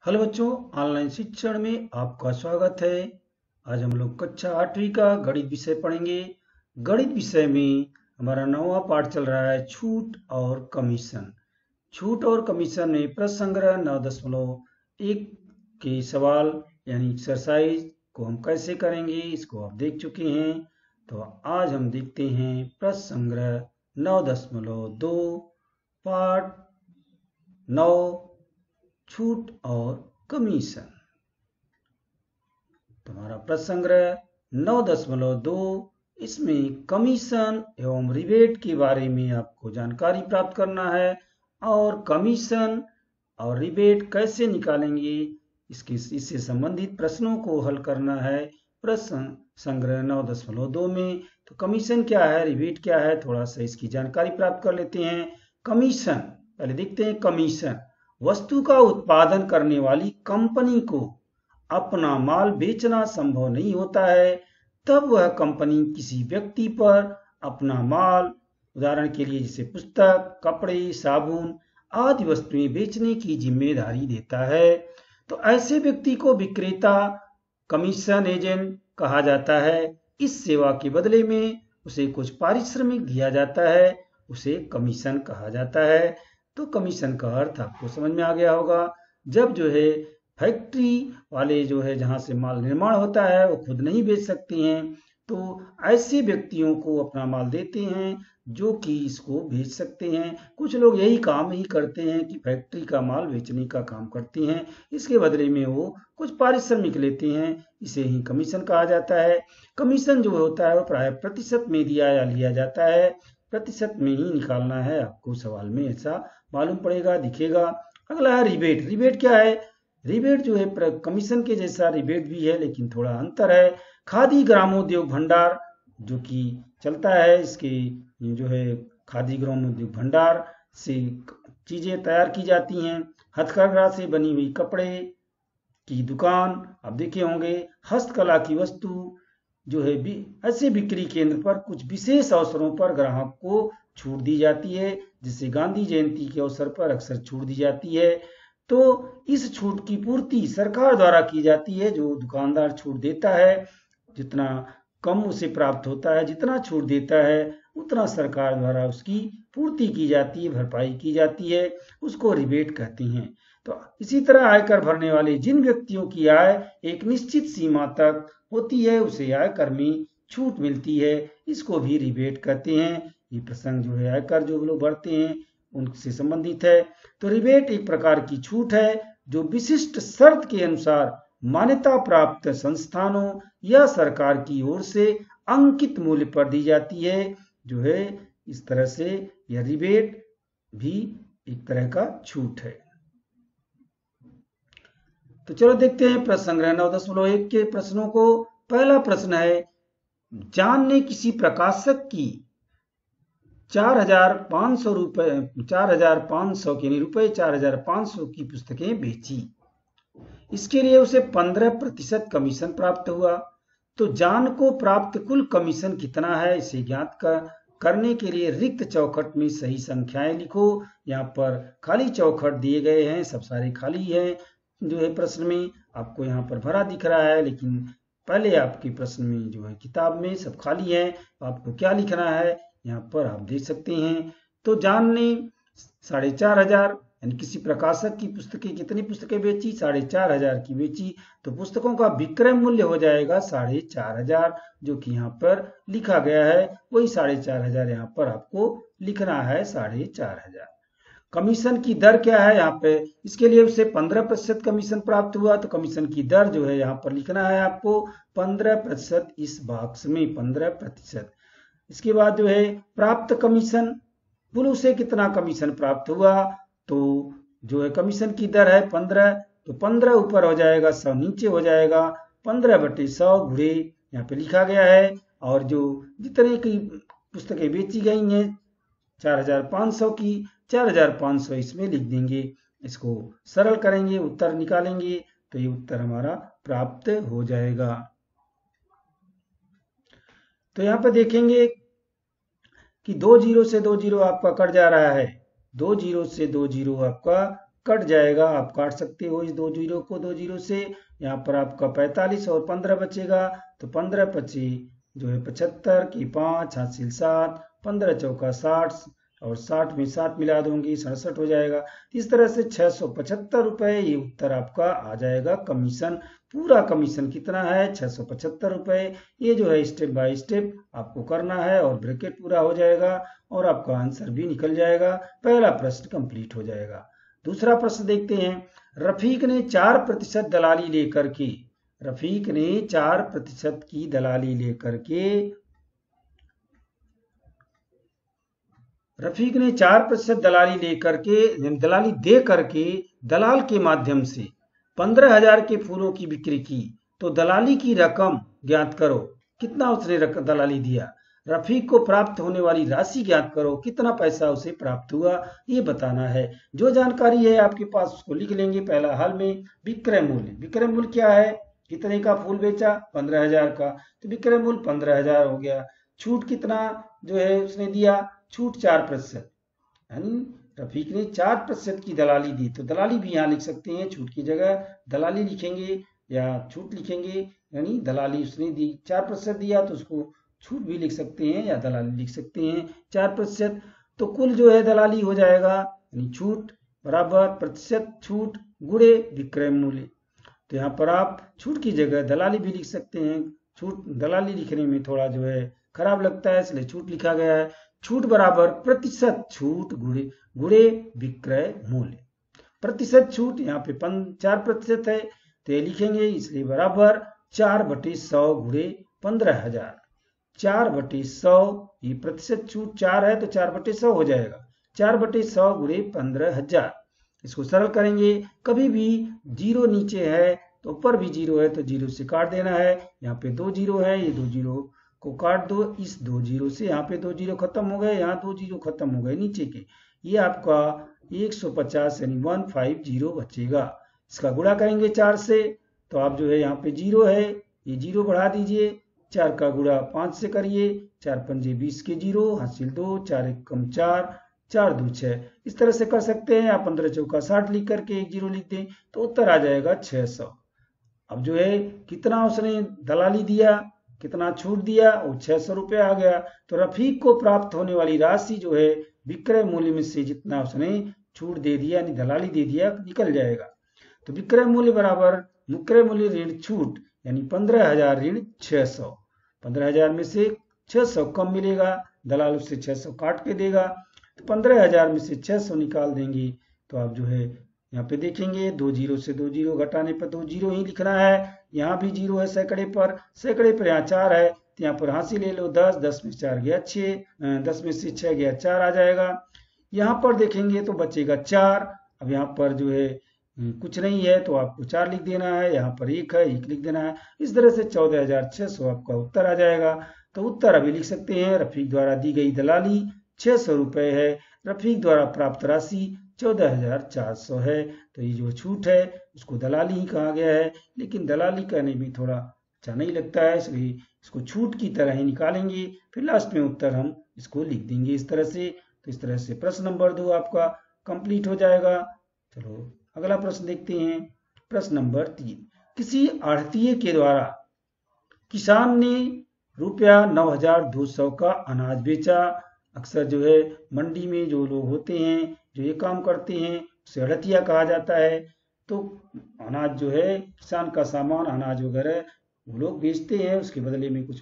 Hello बच्चों, online शिक्षण में आपका स्वागत है। आज हम लोग कक्षा 8वीं का गणित विषय पढ़ेंगे। गणित विषय में हमारा 9वां पाठ चल रहा है छूट और कमीशन। छूट और कमीशन में प्रश्न संग्रह 9.1 के सवाल यानी एक्सरसाइज को हम कैसे करेंगे इसको आप देख चुके हैं। तो आज हम देखते हैं प्रश्न संग्रह 9.2 पाठ 9 छूट और कमीशन। तुम्हारा प्रश्न संग्रह 9.2 इसमें कमीशन एवं रिबेट के बारे में आपको जानकारी प्राप्त करना है और कमीशन और रिबेट कैसे निकालेंगे इससे संबंधित प्रश्नों को हल करना है प्रश्न संग्रह 9.2 में। तो कमीशन क्या है, रिबेट क्या है, थोड़ा सा इसकी जानकारी प्राप्त कर लेते हैं। कमीशन पहले देखते हैं। कमीशन वस्तु का उत्पादन करने वाली कंपनी को अपना माल बेचना संभव नहीं होता है, तब वह कंपनी किसी व्यक्ति पर अपना माल, उदाहरण के लिए जैसे पुस्तक, कपड़े, साबुन आदि वस्तुएं बेचने की जिम्मेदारी देता है। तो ऐसे व्यक्ति को विक्रेता, कमीशन एजेंट कहा जाता है। इस सेवा के बदले में उसे कुछ पारिश्रमिक दिया जाता है, उसे कमीशन कहा जाता है। तो कमीशन का अर्थ आपको समझ में आ गया होगा। जब जो है फैक्ट्री वाले जो है जहाँ से माल निर्माण होता है वो खुद नहीं बेच सकते हैं, तो ऐसे व्यक्तियों को अपना माल देते हैं जो कि इसको बेच सकते हैं। कुछ लोग यही काम ही करते हैं कि फैक्ट्री का माल बेचने का काम करते हैं, इसके बदले में वो कुछ पारिश्रमिक लेते हैं, इसे ही कमीशन कहा जाता है। कमीशन जो होता है वो प्राय प्रतिशत में दिया या लिया जाता है, प्रतिशत में ही निकालना है आपको, सवाल में ऐसा मालूम पड़ेगा, दिखेगा। अगला है रिबेट। रिबेट क्या है? रिबेट जो है कमीशन के जैसा रिबेट भी है, लेकिन थोड़ा अंतर है। खादी ग्रामोद्योग भंडार जो कि चलता है, इसके जो है खादी ग्रामोद्योग भंडार से चीजें तैयार की जाती हैं। हथकरघा से बनी हुई कपड़े की दुकान आप देखे होंगे। हस्तकला की वस्तु जो है ऐसे बिक्री केंद्र पर कुछ विशेष अवसरों पर ग्राहक को छूट दी जाती है, जिससे गांधी जयंती के अवसर पर अक्सर छूट दी जाती है। तो इस छूट की पूर्ति सरकार द्वारा की जाती है। जो दुकानदार छूट देता है, जितना कम उसे प्राप्त होता है, जितना छूट देता है उतना सरकार द्वारा उसकी पूर्ति की जाती है, भरपाई की जाती है, उसको रिबेट कहते हैं। तो इसी तरह आयकर भरने वाले जिन व्यक्तियों की आय एक निश्चित सीमा तक होती है उसे आयकर में छूट मिलती है, इसको भी रिबेट कहते हैं। ये प्रसंग जो है आयकर जो लोग भरते हैं उनसे संबंधित है। तो रिबेट एक प्रकार की छूट है जो विशिष्ट शर्त के अनुसार मान्यता प्राप्त संस्थानों या सरकार की ओर से अंकित मूल्य पर दी जाती है। जो है इस तरह से यह रिबेट भी एक तरह का छूट है। तो चलो देखते हैं प्रश्न संग्रह 9.1 के प्रश्नों को। पहला प्रश्न है, जान ने किसी प्रकाशक की 4,500 रुपए 4,500 के रुपए 4,500 की पुस्तकें बेची। इसके लिए उसे 15% कमीशन प्राप्त हुआ। तो जान को प्राप्त कुल कमीशन कितना है इसे ज्ञात करने के लिए रिक्त चौखट में सही संख्याएं लिखो। यहाँ पर खाली चौखट दिए गए हैं, सब सारे खाली हैं। जो है प्रश्न में आपको यहाँ पर भरा दिख रहा है, लेकिन पहले आपके प्रश्न में जो है किताब में सब खाली है। आपको क्या लिखना है यहाँ पर आप देख सकते हैं। तो जान ने 4,500 यानी किसी प्रकाशक की पुस्तकें कितनी पुस्तकें बेची? 4,500 की बेची। तो पुस्तकों का विक्रय मूल्य हो जाएगा 4,500, जो कि यहाँ पर लिखा गया है। वही 4,500 यहाँ पर आपको लिखना है, 4,500। कमीशन की दर क्या है यहाँ पे? इसके लिए उसे 15% कमीशन प्राप्त हुआ। तो कमीशन की दर जो है यहाँ पर लिखना है आपको 15%, इस बॉक्स में 15%। इसके बाद जो है प्राप्त कमीशन, कुल उसे कितना कमीशन प्राप्त हुआ? तो जो है कमीशन की दर है 15, तो 15 ऊपर हो जाएगा, 100 नीचे हो जाएगा। 15/100 गुणे यहाँ पे लिखा गया है। और जो जितने की पुस्तकें बेची गई हैं 4,500 की, 4,500 इसमें लिख देंगे। इसको सरल करेंगे, उत्तर निकालेंगे, तो ये उत्तर हमारा प्राप्त हो जाएगा। तो यहाँ पे देखेंगे कि 2 जीरो से 2 जीरो आपका कट जा रहा है, 2 जीरो से 2 जीरो आपका कट जाएगा, आप काट सकते हो इस 2 जीरो को 2 जीरो से। यहाँ पर आपका 45 और 15 बचेगा, तो 15 पचे जो है 75 की 5 हासिल 7, 15 चौका 60 और 60 में 7 मिला दूंगी 67 हो जाएगा। इस तरह से 675 रुपये ये उत्तर आपका आ जाएगा कमीशन। पूरा कमीशन कितना है? 675 रुपये। ये जो है स्टेप बाय स्टेप आपको करना है और ब्रैकेट पूरा हो जाएगा और आपका आंसर भी निकल जाएगा। पहला प्रश्न कंप्लीट हो जाएगा। दूसरा प्रश्न देखते हैं। रफीक ने 4% दलाली लेकर के, रफीक ने 4% की दलाली लेकर के, रफीक ने 4% दलाली लेकर के, दलाली दे करके दलाल के माध्यम से 15,000 के फूलों की बिक्री की, तो दलाली की रकम ज्ञात करो। कितना उसने दलाली दिया? रफीक को प्राप्त होने वाली राशि ज्ञात करो, कितना पैसा उसे प्राप्त हुआ ये बताना है। जो जानकारी है आपके पास उसको लिख लेंगे। पहला हल में विक्रय मूल्य, विक्रय मूल्य क्या है? कितने का फूल बेचा? 15,000 का, तो विक्रय मूल्य 15,000 हो गया। छूट कितना जो है उसने दिया? छूट 4%, यानी रफीक ने 4% की दलाली दी, तो दलाली भी यहाँ लिख सकते हैं। छूट की जगह दलाली लिखेंगे या छूट लिखेंगे, यानी दलाली उसने दी 4% दिया तो उसको छूट भी लिख सकते हैं या दलाली लिख सकते हैं 4%। तो कुल जो है दलाली हो जाएगा, यानी छूट बराबर प्रतिशत छूट गुणे विक्रय मूल्य। तो यहाँ पर आप छूट की जगह दलाली भी लिख सकते हैं। छूट दलाली लिखने में थोड़ा जो है खराब लगता है, इसलिए छूट लिखा गया है। छूट बराबर प्रतिशत छूट गुणे विक्रय मूल्य। प्रतिशत छूट यहाँ पे 4% है तो ये लिखेंगे, इसलिए बराबर 4/100 गुणे 15,000। 4/100, ये प्रतिशत छूट 4 है तो 4/100 हो जाएगा। 4/100 गुणे 15,000। इसको सरल करेंगे। कभी भी जीरो नीचे है तो ऊपर भी जीरो है तो जीरो से काट देना है। यहाँ पे 2 जीरो है, ये 2 जीरो को काट दो। इस 2 जीरो से यहाँ पे 2 जीरो खत्म हो गए, यहाँ 2 जीरो खत्म हो गए नीचे के। ये आपका 150 यानी 150 बचेगा। इसका गुणा करेंगे 4 से तो आप जो है यहाँ पे जीरो है, ये जीरो बढ़ा दीजिए। 4 का गुणा 5 से करिए, 4 पंजे 20 के जीरो हासिल 2, 4 1 कम 4, 4 2 6। इस तरह से कर सकते हैं। आप 15 चौका 60 लिख करके एक जीरो लिख दें तो उत्तर आ जाएगा 600। अब जो है कितना उसने दलाली दिया, कितना छूट दिया, वो 600 रुपये आ गया। तो रफीक को प्राप्त होने वाली राशि जो है विक्रय मूल्य में से जितना उसने छूट दे दिया यानी दलाली दे दिया निकल जाएगा। तो विक्रय मूल्य बराबर मुक्रय मूल्य ऋण छूट, यानी 15,000 ऋण 600। 15,000 में से 600 कम मिलेगा, दलाल उससे 600 काट के देगा। तो 15,000 में से 600 निकाल देंगे तो आप जो है यहाँ पे देखेंगे 2 जीरो से 2 जीरो घटाने पर 2 जीरो ही लिखना है। यहाँ भी जीरो है सैकड़े पर, सैकड़े पर यहाँ 4 है तो यहाँ पर हासिल ले लो 10, 10 में 4 गया 6, 10 में से 6 गया 4 आ जाएगा। यहाँ पर देखेंगे तो बचेगा 4। अब यहाँ पर जो है कुछ नहीं है तो आपको 4 लिख देना है, यहाँ पर 1 है 1 लिख देना है। इस तरह से 14,600 आपका उत्तर आ जाएगा। तो उत्तर अभी लिख सकते हैं। रफीक द्वारा दी गई दलाली 600 रुपये है, रफीक द्वारा प्राप्त राशि 14,400 है। तो ये जो छूट है उसको दलाली ही कहा गया है, लेकिन दलाली कहने भी थोड़ा अच्छा नहीं लगता है, इसलिए इसको छूट की तरह ही निकालेंगे। फिर लास्ट में उत्तर हम इसको लिख देंगे इस तरह से। तो इस तरह से प्रश्न नंबर 2 आपका कंप्लीट हो जाएगा। चलो अगला प्रश्न देखते हैं। प्रश्न नंबर 3। किसी आढ़तिये के द्वारा किसान ने ₹9,200 का अनाज बेचा। अक्सर जो है मंडी में जो लोग होते हैं जो ये काम करते हैं उसे आढ़तिया कहा जाता है। तो अनाज जो है किसान का सामान अनाज वगैरह वो लोग बेचते हैं, उसके बदले में कुछ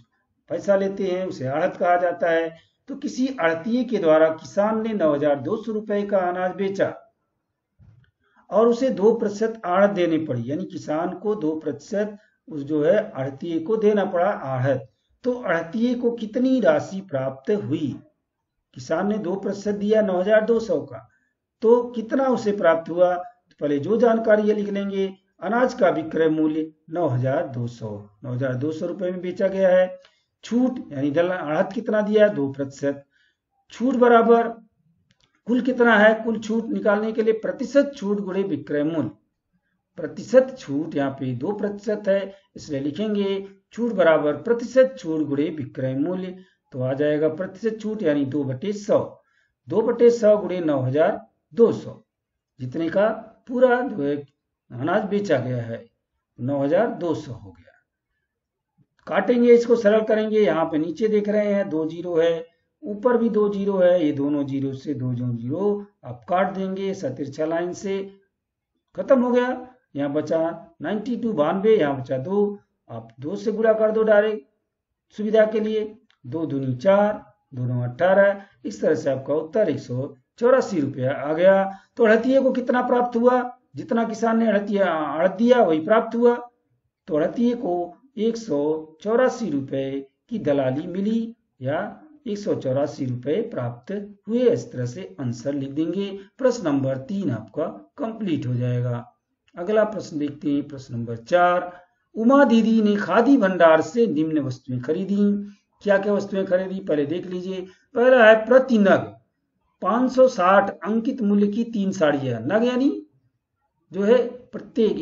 पैसा लेते हैं, उसे आढ़त कहा जाता है। तो किसी आढ़तिये के द्वारा किसान ने 9,200 रुपये का अनाज बेचा और उसे 2% आढ़त देनी पड़ी, यानी किसान को 2% उस जो है आढ़तिये को देना पड़ा आहत। तो आढ़तिये को कितनी राशि प्राप्त हुई? किसान ने 2% दिया 9,200 का, तो कितना उसे प्राप्त हुआ? तो पहले जो जानकारी है लिख लेंगे। अनाज का विक्रय मूल्य 9,200 रुपये में बेचा गया है। छूट यानी आढ़त कितना दिया? 2%। छूट बराबर कुल कितना है? कुल छूट निकालने के लिए प्रतिशत छूट गुणे विक्रय मूल्य। प्रतिशत छूट यहाँ पे 2% है, इसलिए लिखेंगे छूट बराबर प्रतिशत छूट गुणे विक्रय मूल्य। तो आ जाएगा प्रतिशत छूट यानी 2/100 गुणे 9,200 जितने का पूरा जो है अनाज बेचा गया है, 9,200 हो गया। काटेंगे, इसको सरल करेंगे। यहाँ पे नीचे देख रहे हैं 2 जीरो है, ऊपर भी 2 जीरो है, ये दोनों जीरो से 2 जीरो आप काट देंगे तिरछा लाइन से, खत्म हो गया। यहाँ बचा 92 92, यहाँ बचा 2, आप 2 से गुणा कर दो डायरेक्ट सुविधा के लिए, 2 दूनी 4, 2 9 18। इस तरह से आपका उत्तर 184 रुपया आ गया। तो अड़तिये को कितना प्राप्त हुआ, जितना किसान ने अड़त दिया वही प्राप्त हुआ। तो अड़तिये को 184 रुपए की दलाली मिली या 184 रुपए प्राप्त हुए। इस तरह से आंसर लिख देंगे। प्रश्न नंबर 3 आपका कंप्लीट हो जाएगा। अगला प्रश्न देखते हैं, प्रश्न नंबर 4। उमा दीदी ने खादी भंडार से निम्न वस्तुएं खरीदी। क्या क्या वस्तुएं खरीदी एक देख लीजिए। पहला है प्रति नग 560 अंकित मूल्य की 3 साड़ियां। नग यानी जो है प्रत्येक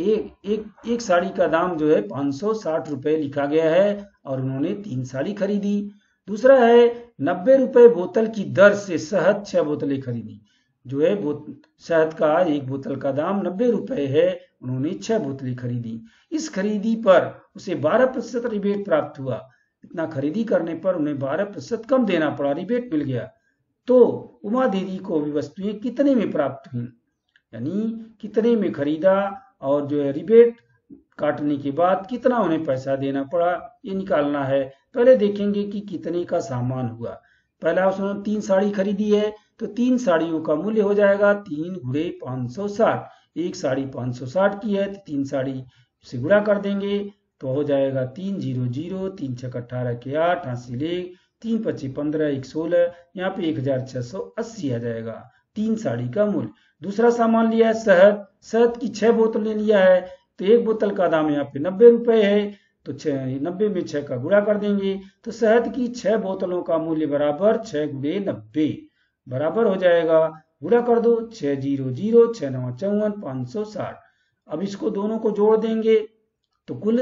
एक साड़ी का दाम जो है 560 रुपए लिखा गया है और उन्होंने 3 साड़ी खरीदी। दूसरा है 90 रुपए बोतल की दर से शहद 6 बोतलें खरीदी। जो है शहद का एक बोतल का दाम 90 रुपए है, उन्होंने 6 बोतलें खरीदी। इस खरीदी पर उसे 12% रिबेट प्राप्त हुआ। इतना खरीदी करने पर उन्हें 12% कम देना पड़ा, रिबेट मिल गया। तो उमा दीदी को भी वस्तुएं कितने में प्राप्त हुई, यानी कितने में खरीदा और जो है रिबेट काटने के बाद कितना उन्हें पैसा देना पड़ा, ये निकालना है। पहले देखेंगे कि कितने का सामान हुआ। पहला उसने 3 साड़ी खरीदी है, तो 3 साड़ियों का मूल्य हो जाएगा 3 गुणे 560। एक साड़ी 560 की है, तो 3 साड़ी से गुणा कर देंगे तो हो जाएगा 300, 3 6 18 के 8, हासिल 1, 3 25 15, 1 16, यहाँ पे 1680 आ जाएगा 3 साड़ी का मूल्य। दूसरा सामान लिया है शहद। शहद की 6 बोतलें लिया है, तो एक बोतल का दाम यहाँ पे 90 रुपए है, तो 90 में 6 का गुणा कर देंगे तो शहद की 6 बोतलों का मूल्य बराबर 6 गुणे 90 बराबर हो जाएगा। गुणा कर दो 600, 6 9 54, 560। अब इसको दोनों को जोड़ देंगे तो कुल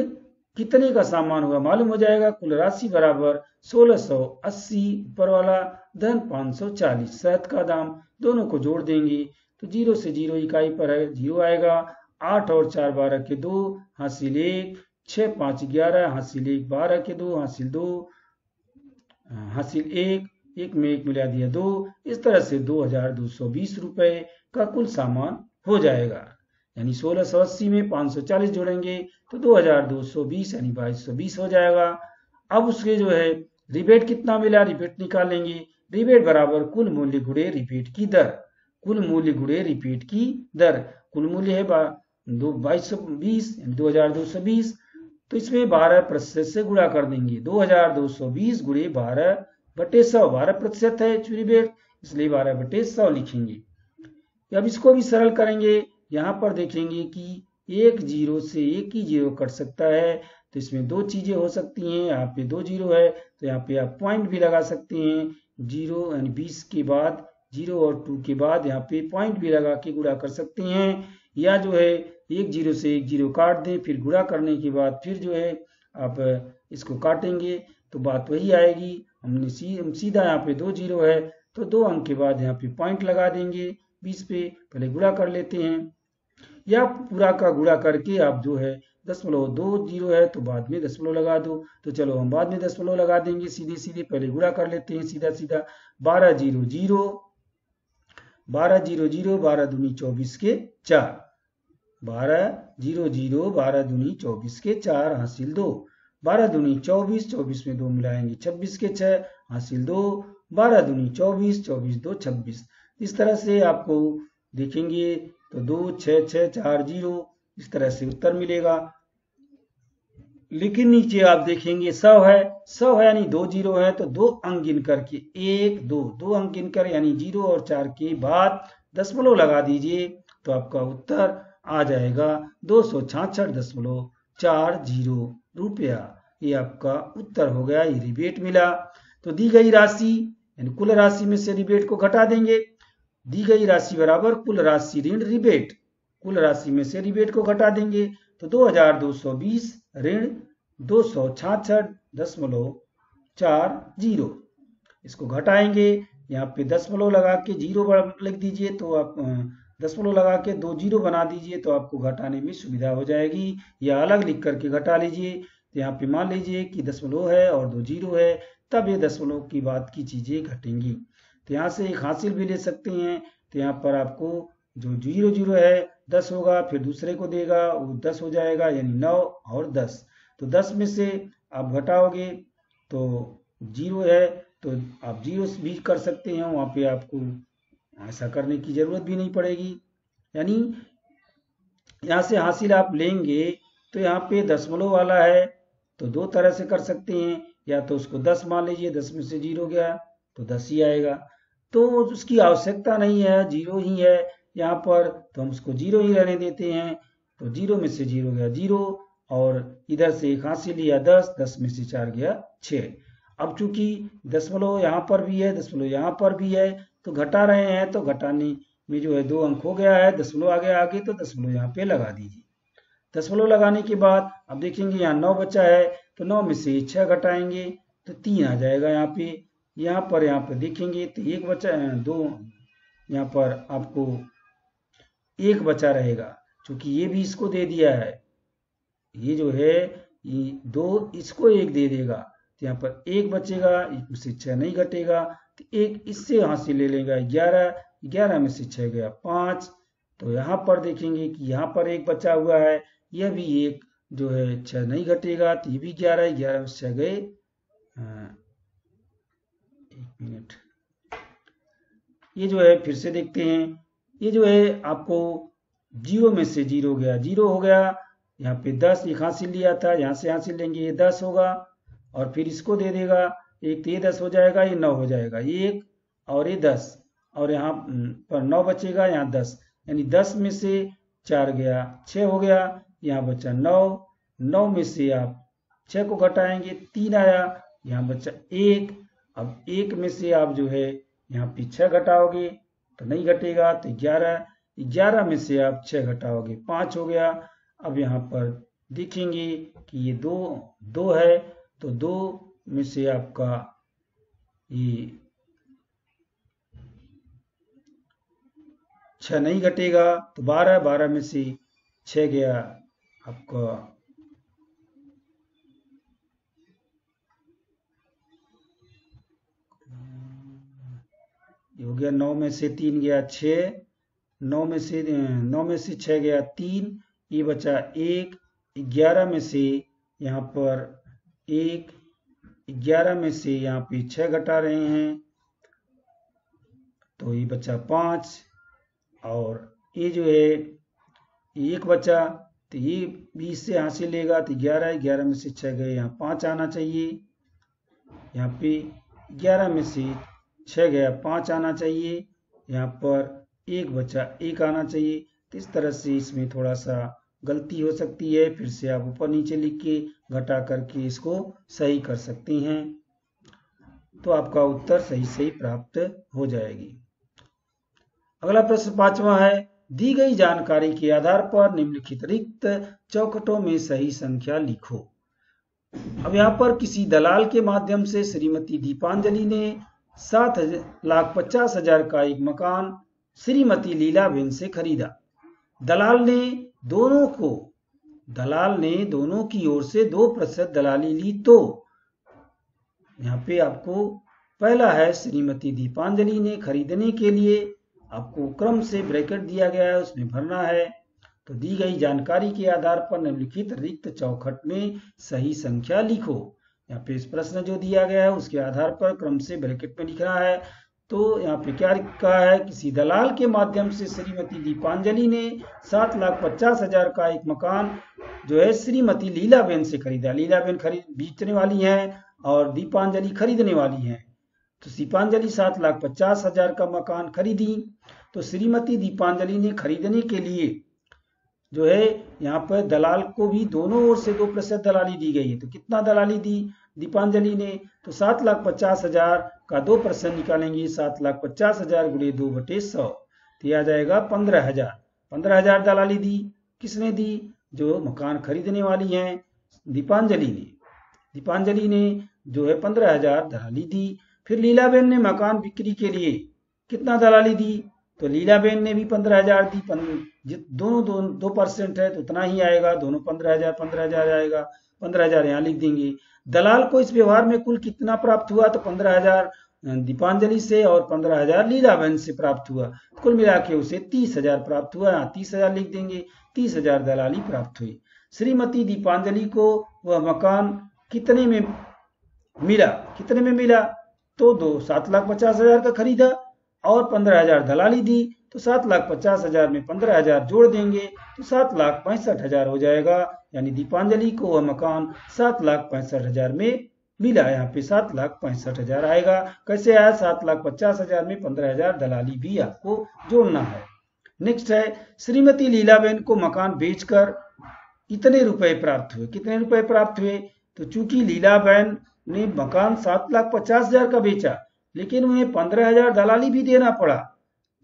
कितने का सामान हुआ मालूम हो जाएगा। कुल राशि बराबर 1680 ऊपर वाला धन 540 शहद का दाम। दोनों को जोड़ देंगे तो 0 से 0 इकाई पर है 0 आएगा। 8 और 4 12 के 2, हासिल 1, 6 5 11, हासिल 1, 12 के 2, हासिल 2, हासिल 1, 1 में 1 मिला दिया 2। इस तरह से 2220 रुपए का कुल सामान हो जाएगा। यानी 1680 में 540 जोड़ेंगे तो 2220 यानी 2220 हो जाएगा। अब उसके जो है रिबेट कितना मिला, रिबेट निकालेंगे। रिबेट बराबर कुल मूल्य गुणे रिबेट की दर। कुल मूल्य गुणे रिबेट की दर। कुल मूल्य है 2220 यानी 2220, तो इसमें 12% से गुणा कर देंगे। 2220 गुणे 12/100, 12% है रिबेट, इसलिए 12/100 लिखेंगे। अब इसको भी सरल करेंगे। यहाँ पर देखेंगे कि एक जीरो से एक ही जीरो कट सकता है, तो इसमें 2 चीजें हो सकती हैं। यहाँ पे 2 जीरो है तो यहाँ पे आप पॉइंट भी लगा सकते हैं। 0 यानी 20 के बाद 0 और 2 के बाद यहाँ पे पॉइंट भी लगा के गुणा कर सकते हैं, या जो है एक जीरो से एक जीरो काट दें, फिर गुणा करने के बाद फिर जो है आप इसको काटेंगे तो बात वही आएगी। हमने सीधा यहाँ पे 2 जीरो है तो 2 अंक के बाद यहाँ पे पॉइंट लगा देंगे 20 पे। पहले गुणा कर लेते हैं, या पूरा का गुणा करके आप जो है 0.20 है तो बाद में दशमलव लगा दो। तो चलो हम बाद में दशमलव लगा देंगे सीधे सीधे। पहले गुणा कर लेते हैं सीधा सीधा। 12 0 0, 12 0 0, 12 दूनी 24 के 4, 12 0 0, 12 दूनी 24 के 4, हासिल 2। 12 दूनी 24, 24 में 2 मिलाएंगे 26 के 6, हासिल 2। 12 दूनी 24, 24 2 26। इस तरह से आपको देखेंगे तो 2 6 6 4 0 इस तरह से उत्तर मिलेगा। लेकिन नीचे आप देखेंगे 100 है। 100 है यानी 2 जीरो है, तो 2 अंक गिन करके 1 2 2 अंक गिन कर यानी 0 और 4 के बाद दशमलव लगा दीजिए तो आपका उत्तर आ जाएगा 266.40 रुपया। ये आपका उत्तर हो गया। ये रिबेट मिला। तो दी गई राशि यानी कुल राशि में से रिबेट को घटा देंगे। दी गई राशि बराबर कुल राशि ऋण रिबेट। कुल राशि में से रिबेट को घटा देंगे तो 2220 ऋण 266.40। इसको घटाएंगे, यहाँ पे दशमलव लगा के 0 लिख दीजिए तो आप दशमलव लगा के 2 जीरो बना दीजिए तो आपको घटाने में सुविधा हो जाएगी, या अलग लिख करके घटा लीजिए। तो यहाँ पे मान लीजिए कि दशमलव है और 2 जीरो है, तब ये दशमलव की बाद की चीजें घटेंगी। तो यहाँ से एक हासिल भी ले सकते हैं। तो यहाँ पर आपको जो 0 0 है 10 होगा, फिर दूसरे को देगा वो 10 हो जाएगा, यानी 9 और 10। तो 10 में से आप घटाओगे तो 0 है, तो आप 0 भी कर सकते हैं, वहाँ पे आपको ऐसा करने की जरूरत भी नहीं पड़ेगी। यानी यहाँ से हासिल आप लेंगे तो यहाँ पे दशमलव वाला है तो दो तरह से कर सकते हैं, या तो उसको 10 मान लीजिए, 10 में से 0 गया तो 10 ही आएगा। तो उसकी आवश्यकता नहीं है, 0 ही है यहाँ पर, तो हम उसको 0 ही रहने देते हैं। तो 0 में से 0 गया 0, और इधर से एक हासिल लिया 10, 10 में से 4 गया 6। अब चूंकि दशमलव यहाँ पर भी है, दशमलव यहाँ पर भी है, तो घटा रहे हैं तो घटाने में जो है 2 अंक हो गया है, दशमलव आ गया आगे, तो दशमलव यहाँ पे लगा दीजिए। दशमलव लगाने के बाद अब देखेंगे यहाँ 9 बचा है, तो 9 में से 6 घटाएंगे तो 3 आ जाएगा यहाँ पे। यहाँ पर देखेंगे तो 1 बचा, 2, यहाँ पर आपको 1 बचा रहेगा, क्योंकि ये भी इसको दे दिया है, ये जो है ये 2 इसको 1 दे देगा, तो यहाँ पर 1 बचेगा, 1 में से 6 नहीं घटेगा, तो 1 इससे हासिल ले लेगा 11, 11 में से 6 गया 5। तो यहाँ पर देखेंगे कि यहाँ पर 1 बचा हुआ है, यह भी 1 जो है 6 नहीं घटेगा, तो ये भी 11 है, 11 में से 6 गए 1 मिनट, ये जो है फिर से देखते हैं, ये जो है आपको 0 में से 0 गया 0 हो गया, यहाँ पे 10 एक हासिल लिया था, यहाँ से हासिल लेंगे ये 10 होगा, और फिर इसको दे देगा एक, तो ये 10 हो जाएगा, ये 9 हो जाएगा, ये 1 और ये 10, और यहाँ पर 9 बचेगा, यहाँ 10, यानी 10 में से 4 गया 6 हो गया, यहाँ बचा 9, 9 में से आप 6 को घटाएंगे 3 आया, यहाँ बचा 1। अब 1 में से आप जो है यहाँ पे 6 घटाओगे तो नहीं घटेगा, तो 11, 11 में से आप 6 घटाओगे 5 हो गया। अब यहाँ पर देखेंगे कि ये 2 है, तो 2 में से आपका ये 6 नहीं घटेगा, तो 12, 12 में से 6 गया आपका ये हो गया, 9 में से 3 गया 6, 9 में से 6 गया 3, ये बचा 1, 11 में से यहाँ पर 1, 11 में से यहाँ पे 6 घटा रहे हैं तो ये बचा 5, और ये जो है 1 बचा, तो ये 20 से हासिल लेगा, तो 11, 11 में से 6 गए, यहाँ 5 आना चाहिए, यहाँ पे 11 में से 6 गया 5 आना चाहिए, यहाँ पर 1 बचा 1 आना चाहिए। तो इस तरह से इसमें थोड़ा सा गलती हो सकती है, फिर से आप ऊपर नीचे लिख के घटा करके इसको सही कर सकते हैं, तो आपका उत्तर सही प्राप्त हो जाएगी। अगला प्रश्न 5वां है, दी गई जानकारी के आधार पर निम्नलिखित रिक्त चौखटों में सही संख्या लिखो। अब यहाँ पर किसी दलाल के माध्यम से श्रीमती दीपांजलि ने 7,50,000 का एक मकान श्रीमती लीलाबेन से खरीदा। दलाल ने दोनों की ओर से 2% दलाली ली, तो यहाँ पे आपको पहला है श्रीमती दीपांजलि ने खरीदने के लिए आपको क्रम से ब्रैकेट दिया गया है, उसमें भरना है। तो दी गई जानकारी के आधार पर निम्नलिखित रिक्त चौखट में सही संख्या लिखो। यहाँ पे इस प्रश्न जो दिया गया है उसके आधार पर क्रम से ब्रैकेट में लिखना है। तो यहाँ पे क्या कहा है, किसी दलाल के माध्यम से श्रीमती दीपांजलि ने 7,50,000 का एक मकान जो है श्रीमती लीलाबेन से खरीदा। लीलाबेन बेचने वाली हैं और दीपांजलि खरीदने वाली हैं। तो दीपांजलि 7,50,000 का मकान खरीदी, तो श्रीमती दीपांजलि ने खरीदने के लिए जो है यहाँ पर दलाल को भी दोनों ओर से 2% दलाली दी गई है। तो कितना दलाली दी दीपांजलि ने, तो 7,50,000 का 2% निकालेंगे, 7,50,000 गुणे 2/100, तो यह आ जाएगा 15,000। 15,000 दलाली दी, किसने दी, जो मकान खरीदने वाली हैं दीपांजलि ने जो है 15,000 दलाली दी। फिर लीलाबेन ने मकान बिक्री के लिए कितना दलाली दी, तो लीलाबेन ने भी 15,000 दी, दोनों 2% है तो उतना ही आएगा, दोनों 15,000 आएगा, 15,000 यहाँ लिख देंगे। दलाल को इस व्यवहार में कुल कितना प्राप्त हुआ, तो 15,000 दीपांजलि से और 15,000 लीलाबेन से प्राप्त हुआ, कुल मिला के उसे 30,000 प्राप्त हुआ, यहाँ 30,000 लिख देंगे, 30,000 दलाली प्राप्त हुई। श्रीमती दीपांजलि को वह मकान कितने में मिला, तो 7,50,000 का खरीदा और 15,000 दलाली दी, तो 7,50,000 में 15,000 जोड़ देंगे तो 7,65,000 हो जाएगा। यानी दीपांजलि को वह मकान 7,65,000 में मिला। यहाँ पे 7,65,000 आएगा। कैसे आया, 7,50,000 में 15,000 दलाली भी आपको जोड़ना है। नेक्स्ट है, श्रीमती लीलाबेन को मकान बेचकर कितने रुपए प्राप्त हुए, तो चूंकि लीलाबेन ने मकान 7,50,000 का बेचा, लेकिन उन्हें 15,000 दलाली भी देना पड़ा,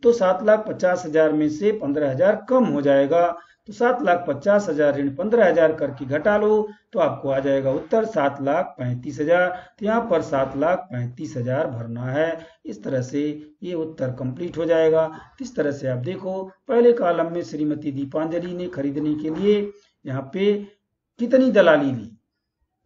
तो 7,50,000 में से 15,000 कम हो जाएगा। तो 7,50,000 ऋण 15,000 करके घटा लो तो आपको आ जाएगा उत्तर 7,35,000। तो यहाँ पर 7,35,000 भरना है। इस तरह से ये उत्तर कंप्लीट हो जाएगा। इस तरह से आप देखो, पहले कॉलम में श्रीमती दीपांजलि ने खरीदने के लिए यहाँ पे कितनी दलाली ली,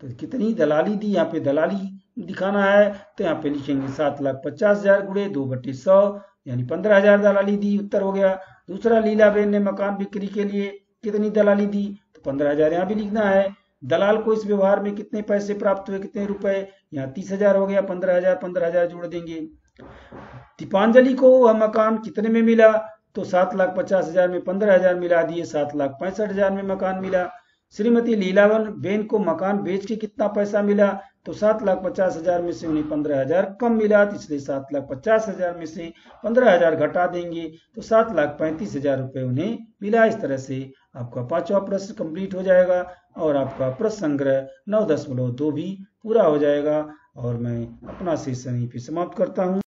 तो कितनी दलाली दी, यहाँ पे दलाली दिखाना है, तो यहाँ पे लिखेंगे 7,50,000 गुणे 2/100 यानी 15,000 दलाली दी, उत्तर हो गया। दूसरा, लीलाबेन ने मकान बिक्री के लिए कितनी दलाली दी, तो 15,000 यहाँ भी लिखना है। दलाल को इस व्यवहार में कितने पैसे प्राप्त हुए, कितने रुपए, यहाँ 30,000 हो गया, 15,000 जोड़ देंगे। दीपांजलि को वह मकान कितने में मिला, तो 7,50,000 में 15,000 मिला दिए, 7,65,000 में मकान मिला। श्रीमती लीलाबेन को मकान बेच के कितना पैसा मिला, तो 7,50,000 में से उन्हें 15,000 कम मिला, इसलिए 7,50,000 में से 15,000 घटा देंगे तो 7,35,000 रुपये उन्हें मिला। इस तरह से आपका 5वां प्रश्न कंप्लीट हो जाएगा और आपका प्रश्न संग्रह 9.2 भी पूरा हो जाएगा। और मैं अपना सेशन यहीं पे समाप्त करता हूँ।